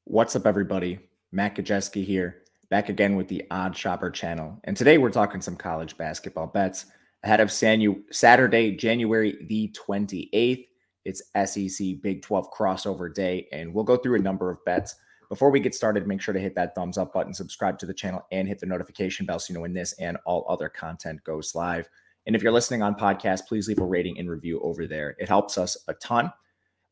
What's up, everybody? Matt Kajeski here, back again with the Odd Shopper channel. And today we're talking some college basketball bets ahead of Saturday, January the 28th. It's SEC Big 12 crossover day, and we'll go through a number of bets. Before we get started, make sure to hit that thumbs up button, subscribe to the channel, and hit the notification bell so you know when this and all other content goes live. And if you're listening on podcast, please leave a rating and review over there. It helps us a ton.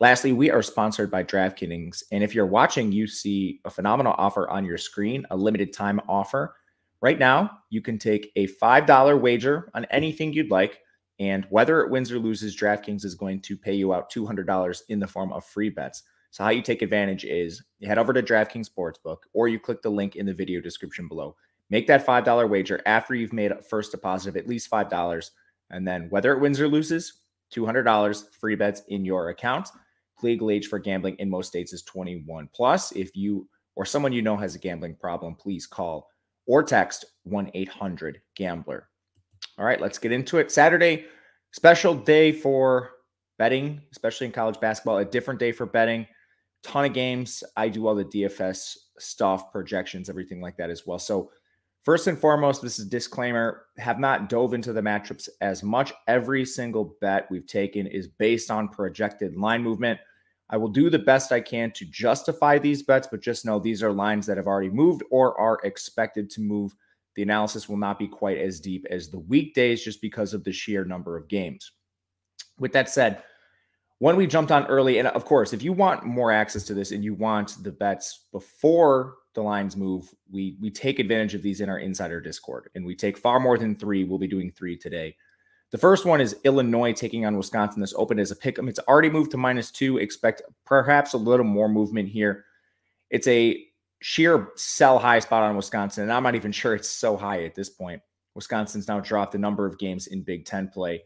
Lastly, we are sponsored by DraftKings, and if you're watching, you see a phenomenal offer on your screen, a limited time offer. Right now, you can take a $5 wager on anything you'd like, and whether it wins or loses, DraftKings is going to pay you out $200 in the form of free bets. So how you take advantage is you head over to DraftKings Sportsbook, or you click the link in the video description below. Make that $5 wager after you've made a first deposit of at least $5, and then whether it wins or loses, $200 free bets in your account. Legal age for gambling in most states is 21 plus. If you or someone you know has a gambling problem, please call or text 1-800-GAMBLER. All right, let's get into it. Saturday, special day for betting, especially in college basketball, a different day for betting. Ton of games. I do all the DFS stuff, projections, everything like that as well. So first and foremost, this is a disclaimer, have not dove into the matchups as much. Every single bet we've taken is based on projected line movement. I will do the best I can to justify these bets, but just know these are lines that have already moved or are expected to move. The analysis will not be quite as deep as the weekdays just because of the sheer number of games. With that said, when we jumped on early, and of course, if you want more access to this and you want the bets before the lines move, we take advantage of these in our insider Discord, and we take far more than 3. We'll be doing 3 today. The first one is Illinois taking on Wisconsin. This opened as a pick 'em. It's already moved to -2. Expect perhaps a little more movement here. It's a sheer sell high spot on Wisconsin, and I'm not even sure it's so high at this point. Wisconsin's now dropped a number of games in Big Ten play,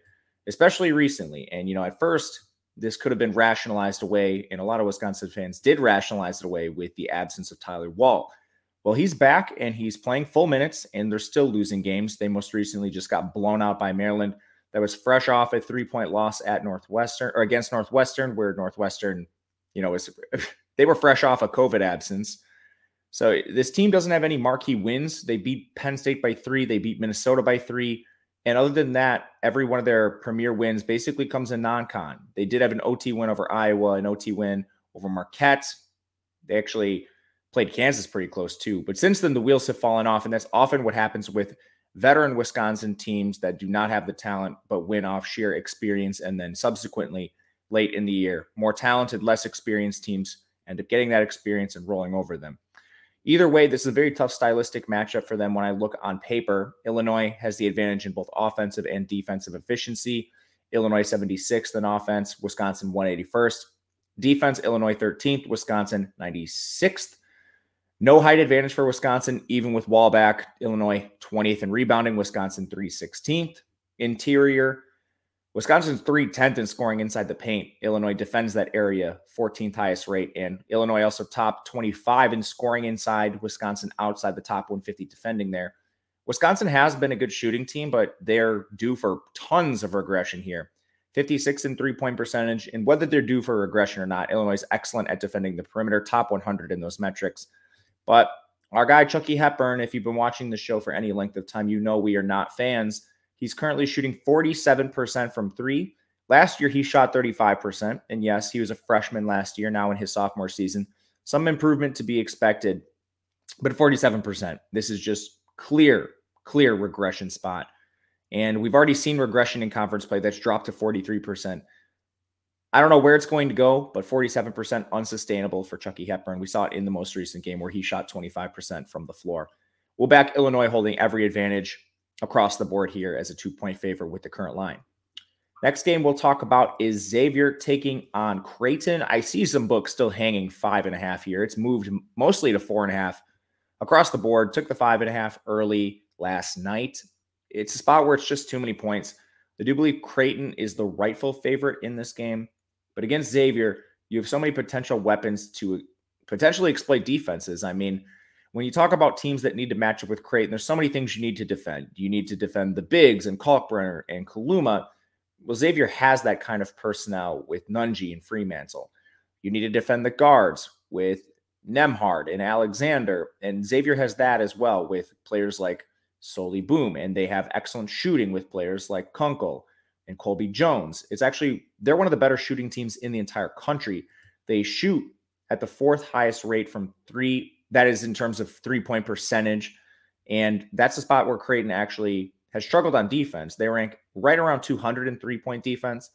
especially recently. And, at first, this could have been rationalized away, and a lot of Wisconsin fans did rationalize it away with the absence of Tyler Wall. Well, he's back, and he's playing full minutes, and they're still losing games. They most recently just got blown out by Maryland. That was fresh off a 3-point loss at Northwestern, or against Northwestern, where Northwestern, they were fresh off a COVID absence. So this team doesn't have any marquee wins. They beat Penn State by 3. They beat Minnesota by 3. And other than that, every one of their premier wins basically comes in non-con. They did have an OT win over Iowa, an OT win over Marquette. They actually played Kansas pretty close too. But since then, the wheels have fallen off, and that's often what happens with veteran Wisconsin teams that do not have the talent but win off sheer experience, and then subsequently late in the year, more talented, less experienced teams end up getting that experience and rolling over them. Either way, this is a very tough stylistic matchup for them. When I look on paper, Illinois has the advantage in both offensive and defensive efficiency. Illinois 76th in offense, Wisconsin 181st. Defense, Illinois 13th, Wisconsin 96th. No height advantage for Wisconsin, even with Wall back. Illinois 20th in rebounding, Wisconsin 316th. Interior, Wisconsin's 310th in scoring inside the paint. Illinois defends that area, 14th highest rate. And Illinois also top 25 in scoring inside. Wisconsin outside the top 150 defending there. Wisconsin has been a good shooting team, but they're due for tons of regression here. 56 in three-point percentage. And whether they're due for regression or not, Illinois is excellent at defending the perimeter, top 100 in those metrics. But our guy, Chucky Hepburn, if you've been watching the show for any length of time, you know we are not fans. He's currently shooting 47% from 3. Last year, he shot 35%. And yes, he was a freshman last year, now in his sophomore season. Some improvement to be expected, but 47%. This is just clear regression spot. And we've already seen regression in conference play that's dropped to 43%. I don't know where it's going to go, but 47% unsustainable for Chucky Hepburn. We saw it in the most recent game where he shot 25% from the floor. We'll back Illinois holding every advantage across the board here as a 2-point favorite with the current line. Next game we'll talk about is Xavier taking on Creighton. I see some books still hanging 5.5 here. It's moved mostly to 4.5 across the board. Took the 5.5 early last night. It's a spot where it's just too many points. I do believe Creighton is the rightful favorite in this game. But against Xavier, you have so many potential weapons to potentially exploit defenses. I mean, when you talk about teams that need to match up with Creighton, there's so many things you need to defend. You need to defend the bigs and Kalkbrenner and Kaluma. Well, Xavier has that kind of personnel with Nunji and Fremantle. You need to defend the guards with Nemhard and Alexander, and Xavier has that as well with players like Soli Boom, and they have excellent shooting with players like Kunkel and Colby Jones. It's actually, they're one of the better shooting teams in the entire country. They shoot at the 4th highest rate from 3, that is in terms of 3-point percentage, and that's the spot where Creighton actually has struggled on defense. They rank right around 200 in 3-point defense.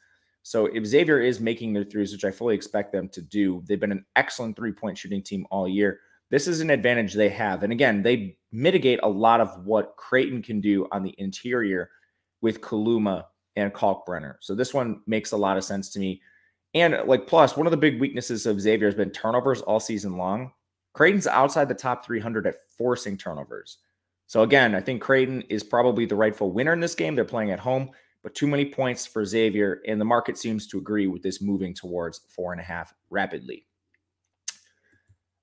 So if Xavier is making their threes, which I fully expect them to do, they've been an excellent 3-point shooting team all year. This is an advantage they have. And again, they mitigate a lot of what Creighton can do on the interior with Kaluma and Kalkbrenner. So this one makes a lot of sense to me. And like, plus, one of the big weaknesses of Xavier has been turnovers all season long. Creighton's outside the top 300 at forcing turnovers. So again, I think Creighton is probably the rightful winner in this game. They're playing at home, but too many points for Xavier, and the market seems to agree with this moving towards 4.5 rapidly.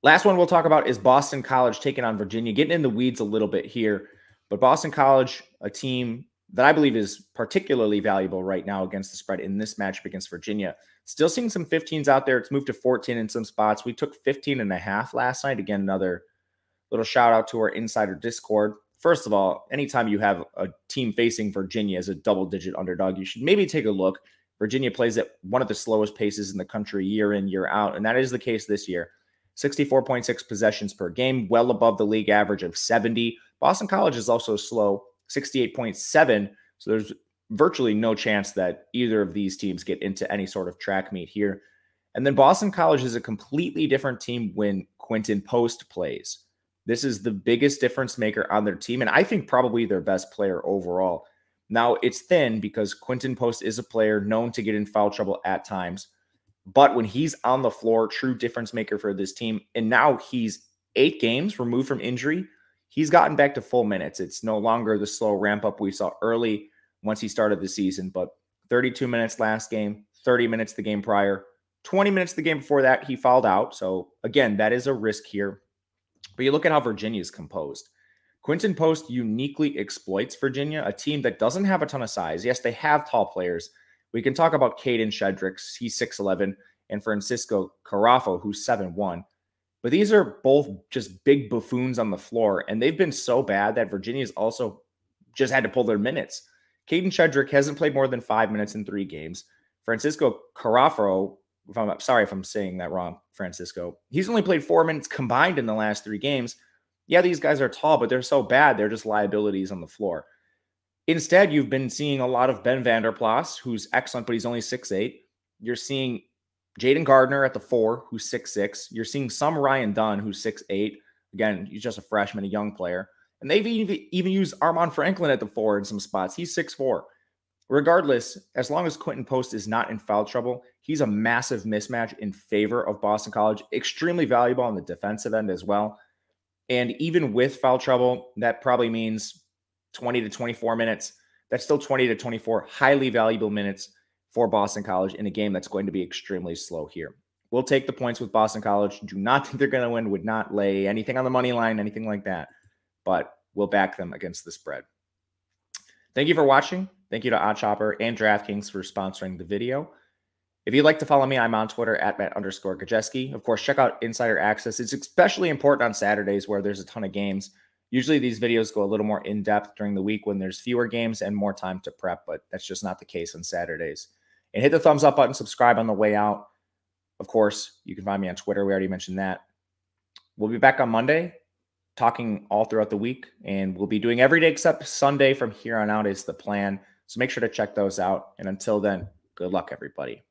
Last one we'll talk about is Boston College taking on Virginia. Getting in the weeds a little bit here, but Boston College, a team that I believe is particularly valuable right now against the spread in this matchup against Virginia. Still seeing some 15s out there. It's moved to 14 in some spots. We took 15.5 last night. Again, another little shout out to our insider Discord. First of all, anytime you have a team facing Virginia as a double-digit underdog, you should maybe take a look. Virginia plays at one of the slowest paces in the country year in, year out, and that is the case this year. 64.6 possessions per game, well above the league average of 70. Boston College is also slow, 68.7, so there's virtually no chance that either of these teams get into any sort of track meet here. And then Boston College is a completely different team when Quentin Post plays. This is the biggest difference maker on their team, and I think probably their best player overall. Now, it's thin because Quentin Post is a player known to get in foul trouble at times, but when he's on the floor, true difference maker for this team, and now he's 8 games removed from injury, he's gotten back to full minutes. It's no longer the slow ramp-up we saw early once he started the season, but 32 minutes last game, 30 minutes the game prior, 20 minutes the game before that, he fouled out. So, again, that is a risk here. But you look at how Virginia is composed. Quentin Post uniquely exploits Virginia, a team that doesn't have a ton of size. Yes, they have tall players. We can talk about Caden Shedricks, he's 6'11", and Francisco Carafo, who's 7'1". But these are both just big buffoons on the floor, and they've been so bad that Virginia's also just had to pull their minutes. Caden Shedrick hasn't played more than 5 minutes in 3 games. Francisco Carafo, I'm sorry if I'm saying that wrong, Francisco, he's only played 4 minutes combined in the last 3 games. Yeah, these guys are tall, but they're so bad, they're just liabilities on the floor. Instead, you've been seeing a lot of Ben Vanderplas, who's excellent, but he's only 6'8". You're seeing Jaden Gardner at the 4, who's 6'6". You're seeing some Ryan Dunn, who's 6'8". Again, he's just a freshman, a young player. And they've even used Armand Franklin at the 4 in some spots. He's 6'4". Regardless, as long as Quentin Post is not in foul trouble, he's a massive mismatch in favor of Boston College. Extremely valuable on the defensive end as well. And even with foul trouble, that probably means 20 to 24 minutes. That's still 20 to 24 highly valuable minutes for Boston College in a game that's going to be extremely slow here. We'll take the points with Boston College. Do not think they're going to win. Would not lay anything on the money line, anything like that. But we'll back them against the spread. Thank you for watching. Thank you to OddsChecker and DraftKings for sponsoring the video. If you'd like to follow me, I'm on Twitter at Matt_Gajeski. Of course, check out Insider Access. It's especially important on Saturdays where there's a ton of games. Usually these videos go a little more in-depth during the week when there's fewer games and more time to prep, but that's just not the case on Saturdays. And hit the thumbs up button, subscribe on the way out. Of course, you can find me on Twitter. We already mentioned that. We'll be back on Monday, talking all throughout the week, and we'll be doing every day except Sunday from here on out is the plan. So make sure to check those out. And until then, good luck, everybody.